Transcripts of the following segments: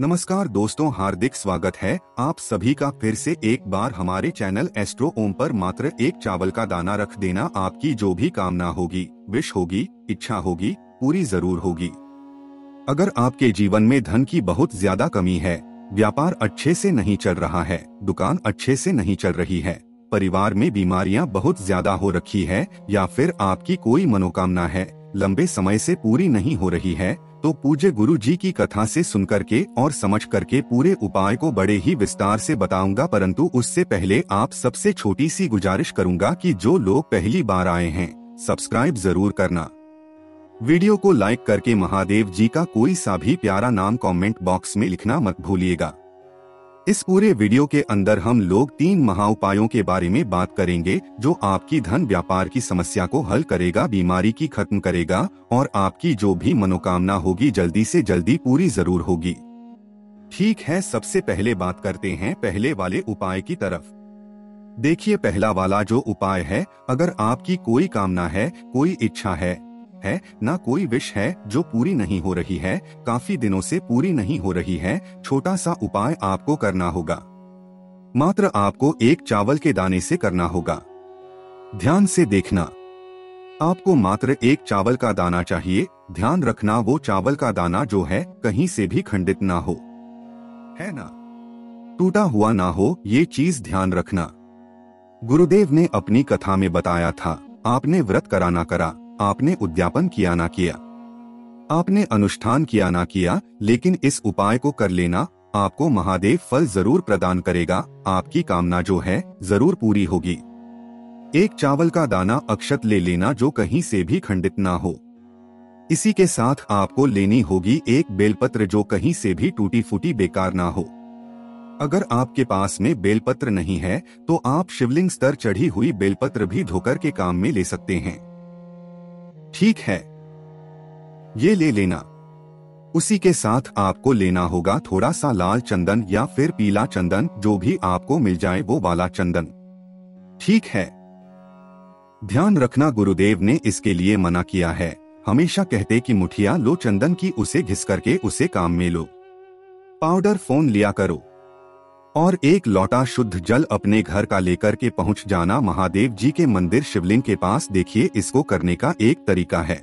नमस्कार दोस्तों, हार्दिक स्वागत है आप सभी का फिर से एक बार हमारे चैनल एस्ट्रो ओम पर। मात्र एक चावल का दाना रख देना, आपकी जो भी कामना होगी, विश होगी, इच्छा होगी, पूरी जरूर होगी। अगर आपके जीवन में धन की बहुत ज्यादा कमी है, व्यापार अच्छे से नहीं चल रहा है, दुकान अच्छे से नहीं चल रही है, परिवार में बीमारियां बहुत ज्यादा हो रखी है, या फिर आपकी कोई मनोकामना है लंबे समय से पूरी नहीं हो रही है, तो पूज्य गुरु जी की कथा से सुन करके और समझ करके पूरे उपाय को बड़े ही विस्तार से बताऊंगा। परंतु उससे पहले आप सबसे छोटी सी गुजारिश करूंगा कि जो लोग पहली बार आए हैं, सब्सक्राइब जरूर करना। वीडियो को लाइक करके महादेव जी का कोई सा भी प्यारा नाम कमेंट बॉक्स में लिखना मत भूलिएगा। इस पूरे वीडियो के अंदर हम लोग 3 महाउपायों के बारे में बात करेंगे, जो आपकी धन व्यापार की समस्या को हल करेगा, बीमारी की खत्म करेगा और आपकी जो भी मनोकामना होगी जल्दी से जल्दी पूरी जरूर होगी। ठीक है, सबसे पहले बात करते हैं पहले वाले उपाय की तरफ। देखिए, पहला वाला जो उपाय है, अगर आपकी कोई कामना है, कोई इच्छा है ना कोई विश है जो पूरी नहीं हो रही है, काफी दिनों से पूरी नहीं हो रही है, छोटा सा उपाय आपको करना होगा। मात्र आपको एक चावल के दाने से करना होगा। ध्यान से देखना, आपको मात्र एक चावल का दाना चाहिए। ध्यान रखना, वो चावल का दाना जो है कहीं से भी खंडित ना हो, है ना, टूटा हुआ ना हो, ये चीज ध्यान रखना। गुरुदेव ने अपनी कथा में बताया था, आपने व्रत करा ना करा, आपने उद्यापन किया ना किया, आपने अनुष्ठान किया ना किया, लेकिन इस उपाय को कर लेना, आपको महादेव फल जरूर प्रदान करेगा। आपकी कामना जो है जरूर पूरी होगी। एक चावल का दाना अक्षत ले लेना जो कहीं से भी खंडित ना हो। इसी के साथ आपको लेनी होगी एक बेलपत्र जो कहीं से भी टूटी फूटी बेकार ना हो। अगर आपके पास में बेलपत्र नहीं है तो आप शिवलिंग स्तर चढ़ी हुई बेलपत्र भी धोकर के काम में ले सकते हैं। ठीक है, ये ले लेना। उसी के साथ आपको लेना होगा थोड़ा सा लाल चंदन या फिर पीला चंदन, जो भी आपको मिल जाए वो वाला चंदन। ठीक है, ध्यान रखना, गुरुदेव ने इसके लिए मना किया है। हमेशा कहते कि मुठिया लो चंदन की, उसे घिस करके उसे काम में लो। पाउडर फोन लिया करो और एक लोटा शुद्ध जल अपने घर का लेकर के पहुंच जाना महादेव जी के मंदिर शिवलिंग के पास। देखिए, इसको करने का एक तरीका है।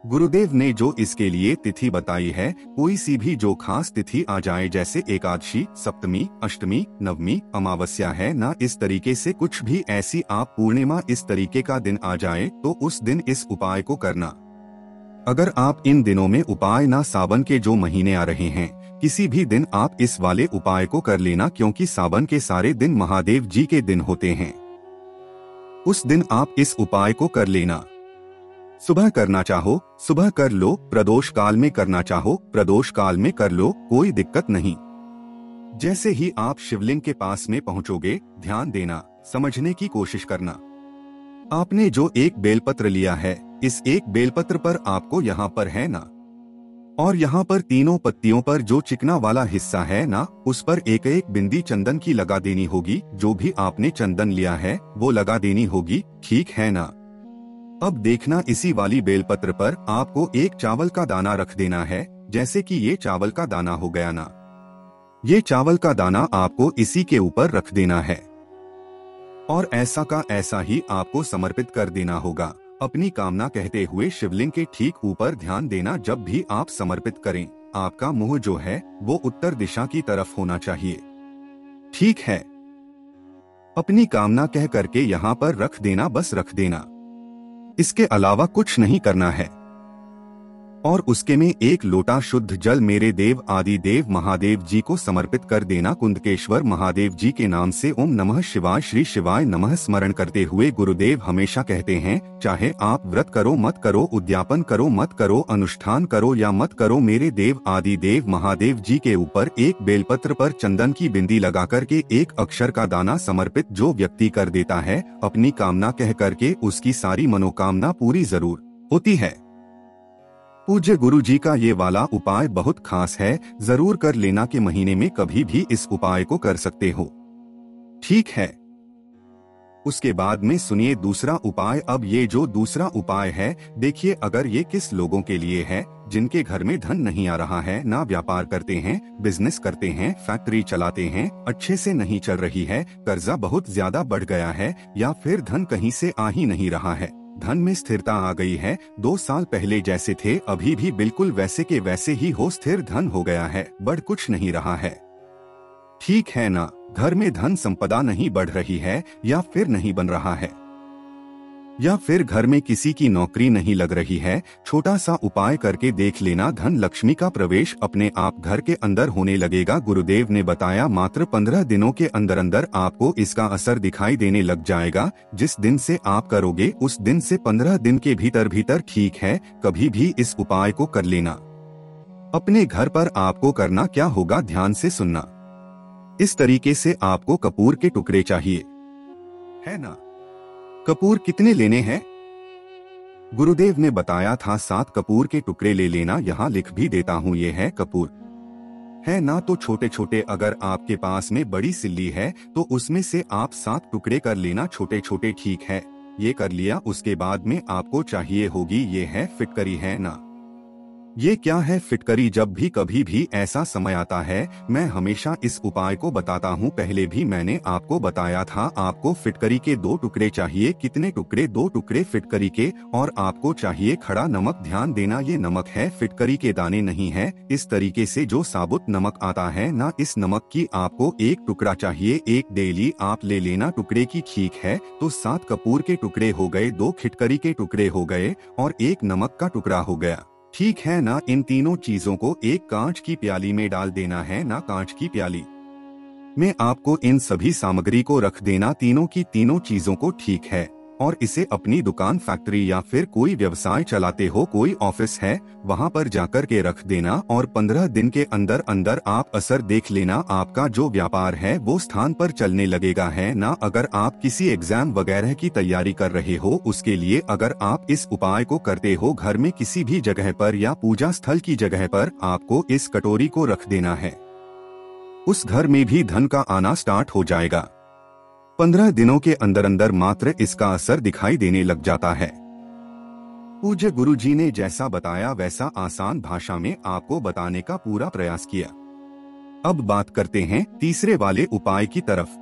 गुरुदेव ने जो इसके लिए तिथि बताई है, कोई सी भी जो खास तिथि आ जाए, जैसे एकादशी, सप्तमी, अष्टमी, नवमी, अमावस्या है ना, इस तरीके से कुछ भी ऐसी आप पूर्णिमा इस तरीके का दिन आ जाए तो उस दिन इस उपाय को करना। अगर आप इन दिनों में उपाय ना, सावन के जो महीने आ रहे हैं, किसी भी दिन आप इस वाले उपाय को कर लेना, क्योंकि सावन के सारे दिन महादेव जी के दिन होते हैं। उस दिन आप इस उपाय को कर लेना। सुबह करना चाहो सुबह कर लो, प्रदोष काल में करना चाहो प्रदोष काल में कर लो, कोई दिक्कत नहीं। जैसे ही आप शिवलिंग के पास में पहुंचोगे, ध्यान देना, समझने की कोशिश करना। आपने जो एक बेलपत्र लिया है, इस एक बेलपत्र पर आपको यहाँ पर है ना, और यहाँ पर तीनों पत्तियों पर जो चिकना वाला हिस्सा है ना, उस पर एक एक बिंदी चंदन की लगा देनी होगी। जो भी आपने चंदन लिया है वो लगा देनी होगी। ठीक है ना। अब देखना, इसी वाली बेलपत्र पर आपको एक चावल का दाना रख देना है। जैसे कि ये चावल का दाना हो गया ना, ये चावल का दाना आपको इसी के ऊपर रख देना है और ऐसा का ऐसा ही आपको समर्पित कर देना होगा। अपनी कामना कहते हुए शिवलिंग के ठीक ऊपर ध्यान देना। जब भी आप समर्पित करें, आपका मुंह जो है वो उत्तर दिशा की तरफ होना चाहिए। ठीक है, अपनी कामना कह करके यहाँ पर रख देना, बस रख देना, इसके अलावा कुछ नहीं करना है। और उसके में एक लोटा शुद्ध जल मेरे देव आदि देव महादेव जी को समर्पित कर देना। कुंदकेश्वर महादेव जी के नाम से ओम नमः शिवाय, श्री शिवाय नमः स्मरण करते हुए गुरुदेव हमेशा कहते हैं, चाहे आप व्रत करो मत करो, उद्यापन करो मत करो, अनुष्ठान करो या मत करो, मेरे देव आदि देव महादेव जी के ऊपर एक बेलपत्र पर चंदन की बिंदी लगा करके एक अक्षर का दाना समर्पित जो व्यक्ति कर देता है, अपनी कामना कह करके उसकी सारी मनोकामना पूरी जरूर होती है। पूज्य गुरु जी का ये वाला उपाय बहुत खास है, जरूर कर लेना के महीने में कभी भी इस उपाय को कर सकते हो। ठीक है, उसके बाद में सुनिए दूसरा उपाय। अब ये जो दूसरा उपाय है, देखिए अगर ये किस लोगों के लिए है जिनके घर में धन नहीं आ रहा है, ना व्यापार करते हैं, बिजनेस करते हैं, फैक्ट्री चलाते हैं, अच्छे से नहीं चल रही है, कर्जा बहुत ज्यादा बढ़ गया है, या फिर धन कहीं से आ ही नहीं रहा है, धन में स्थिरता आ गई है, 2 साल पहले जैसे थे अभी भी बिल्कुल वैसे के वैसे ही हो, स्थिर धन हो गया है, बढ़ कुछ नहीं रहा है, ठीक है ना। घर में धन संपदा नहीं बढ़ रही है, या फिर नहीं बन रहा है, या फिर घर में किसी की नौकरी नहीं लग रही है, छोटा सा उपाय करके देख लेना, धन लक्ष्मी का प्रवेश अपने आप घर के अंदर होने लगेगा। गुरुदेव ने बताया मात्र 15 दिनों के अंदर अंदर आपको इसका असर दिखाई देने लग जाएगा। जिस दिन से आप करोगे उस दिन से 15 दिन के भीतर भीतर, ठीक है, कभी भी इस उपाय को कर लेना। अपने घर पर आपको करना क्या होगा, ध्यान से सुनना। इस तरीके से आपको कपूर के टुकड़े चाहिए, है ना। कपूर कितने लेने हैं? गुरुदेव ने बताया था 7 कपूर के टुकड़े ले लेना, यहाँ लिख भी देता हूँ, ये है कपूर, है ना। तो छोटे छोटे, अगर आपके पास में बड़ी सिल्ली है तो उसमें से आप 7 टुकड़े कर लेना, छोटे छोटे, ठीक है। ये कर लिया, उसके बाद में आपको चाहिए होगी, ये है फिटकरी, है ना। ये क्या है फिटकरी? जब भी कभी भी ऐसा समय आता है, मैं हमेशा इस उपाय को बताता हूँ, पहले भी मैंने आपको बताया था। आपको फिटकरी के 2 टुकड़े चाहिए। कितने टुकड़े? 2 टुकड़े फिटकरी के। और आपको चाहिए खड़ा नमक। ध्यान देना, ये नमक है, फिटकरी के दाने नहीं है। इस तरीके से जो साबुत नमक आता है ना, इस नमक की आपको 1 टुकड़ा चाहिए, 1 डेली आप ले लेना टुकड़े की, ठीक है। तो 7 कपूर के टुकड़े हो गए, 2 फिटकरी के टुकड़े हो गए, और 1 नमक का टुकड़ा हो गया, ठीक है ना। इन तीनों चीजों को एक कांच की प्याली में डाल देना है ना, कांच की प्याली में आपको इन सभी सामग्री को रख देना, तीनों की तीनों चीजों को, ठीक है। और इसे अपनी दुकान, फैक्ट्री या फिर कोई व्यवसाय चलाते हो, कोई ऑफिस है, वहां पर जाकर के रख देना। और 15 दिन के अंदर अंदर आप असर देख लेना, आपका जो व्यापार है वो स्थान पर चलने लगेगा, है ना। अगर आप किसी एग्जाम वगैरह की तैयारी कर रहे हो, उसके लिए अगर आप इस उपाय को करते हो, घर में किसी भी जगह पर या पूजा स्थल की जगह पर आपको इस कटोरी को रख देना है, उस घर में भी धन का आना स्टार्ट हो जाएगा। 15 दिनों के अंदर अंदर मात्र इसका असर दिखाई देने लग जाता है। पूज्य गुरु जी ने जैसा बताया वैसा आसान भाषा में आपको बताने का पूरा प्रयास किया। अब बात करते हैं तीसरे वाले उपाय की तरफ।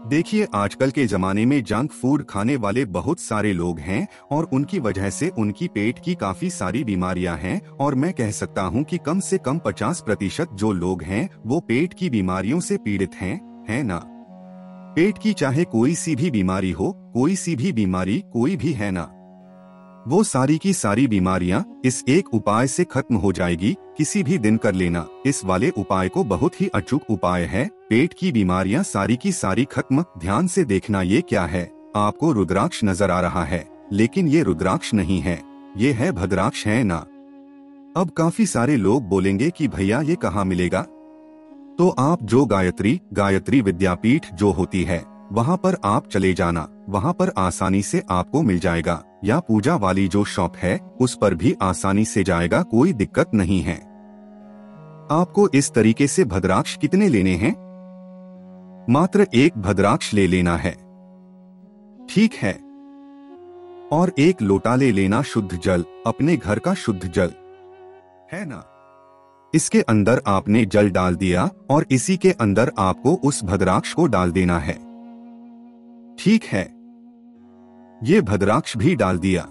देखिए, आजकल के जमाने में जंक फूड खाने वाले बहुत सारे लोग हैं, और उनकी वजह से उनकी पेट की काफी सारी बीमारियां हैं। और मैं कह सकता हूं कि कम से कम 50% जो लोग हैं वो पेट की बीमारियों से पीड़ित हैं, है ना। पेट की चाहे कोई सी भी बीमारी हो, कोई सी भी बीमारी कोई भी, है ना, वो सारी की सारी बीमारियां इस एक उपाय से खत्म हो जाएगी। किसी भी दिन कर लेना इस वाले उपाय को, बहुत ही अचूक उपाय है। पेट की बीमारियां सारी की सारी खत्म। ध्यान से देखना, ये क्या है? आपको रुद्राक्ष नजर आ रहा है, लेकिन ये रुद्राक्ष नहीं है, ये है भद्राक्ष, है ना। अब काफी सारे लोग बोलेंगे कि भैया ये कहाँ मिलेगा? तो आप जो गायत्री विद्यापीठ जो होती है वहाँ पर आप चले जाना, वहाँ पर आसानी से आपको मिल जाएगा। या पूजा वाली जो शॉप है उस पर भी आसानी से जाएगा, कोई दिक्कत नहीं है। आपको इस तरीके से भद्राक्ष कितने लेने हैं? मात्र 1 भद्राक्ष ले लेना है, ठीक है। और 1 लोटा ले लेना शुद्ध जल, अपने घर का शुद्ध जल, है ना। इसके अंदर आपने जल डाल दिया और इसी के अंदर आपको उस भद्राक्ष को डाल देना है, ठीक है। ये भद्राक्ष भी डाल दिया।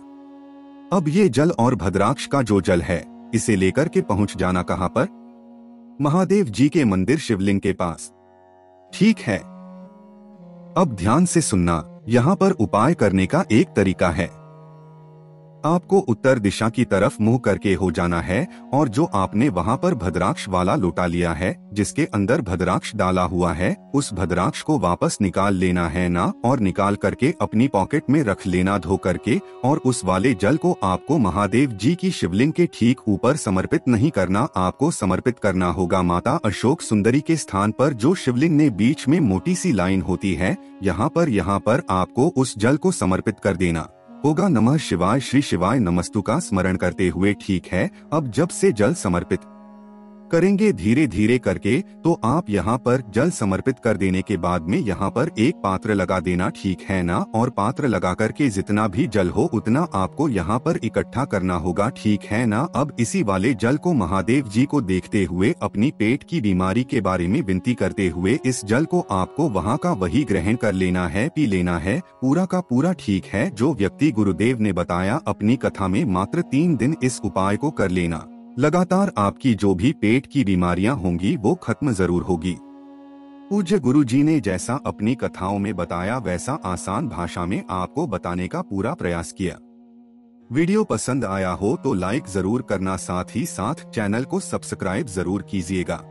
अब ये जल और भद्राक्ष का जो जल है, इसे लेकर के पहुंच जाना कहां पर? महादेव जी के मंदिर शिवलिंग के पास, ठीक है। अब ध्यान से सुनना, यहां पर उपाय करने का एक तरीका है। आपको उत्तर दिशा की तरफ मुंह करके हो जाना है, और जो आपने वहां पर भद्राक्ष वाला लोटा लिया है जिसके अंदर भद्राक्ष डाला हुआ है, उस भद्राक्ष को वापस निकाल लेना है ना, और निकाल करके अपनी पॉकेट में रख लेना धो करके। और उस वाले जल को आपको महादेव जी की शिवलिंग के ठीक ऊपर समर्पित नहीं करना, आपको समर्पित करना होगा माता अशोक सुंदरी के स्थान पर, जो शिवलिंग ने बीच में मोटी सी लाइन होती है, यहाँ पर आपको उस जल को समर्पित कर देना होगा। नमः शिवाय, श्री शिवाय नमस्तु का स्मरण करते हुए, ठीक है। अब जब से जल समर्पित करेंगे धीरे धीरे करके, तो आप यहाँ पर जल समर्पित कर देने के बाद में यहाँ पर एक पात्र लगा देना, ठीक है ना। और पात्र लगा करके जितना भी जल हो उतना आपको यहाँ पर इकट्ठा करना होगा, ठीक है ना। अब इसी वाले जल को महादेव जी को देखते हुए, अपनी पेट की बीमारी के बारे में विनती करते हुए, इस जल को आपको वहाँ का वही ग्रहण कर लेना है, पी लेना है पूरा का पूरा, ठीक है। जो व्यक्ति गुरुदेव ने बताया अपनी कथा में, मात्र 3 दिन इस उपाय को कर लेना, लगातार आपकी जो भी पेट की बीमारियां होंगी वो खत्म जरूर होगी। पूज्य गुरु जी ने जैसा अपनी कथाओं में बताया वैसा आसान भाषा में आपको बताने का पूरा प्रयास किया। वीडियो पसंद आया हो तो लाइक जरूर करना, साथ ही साथ चैनल को सब्सक्राइब जरूर कीजिएगा।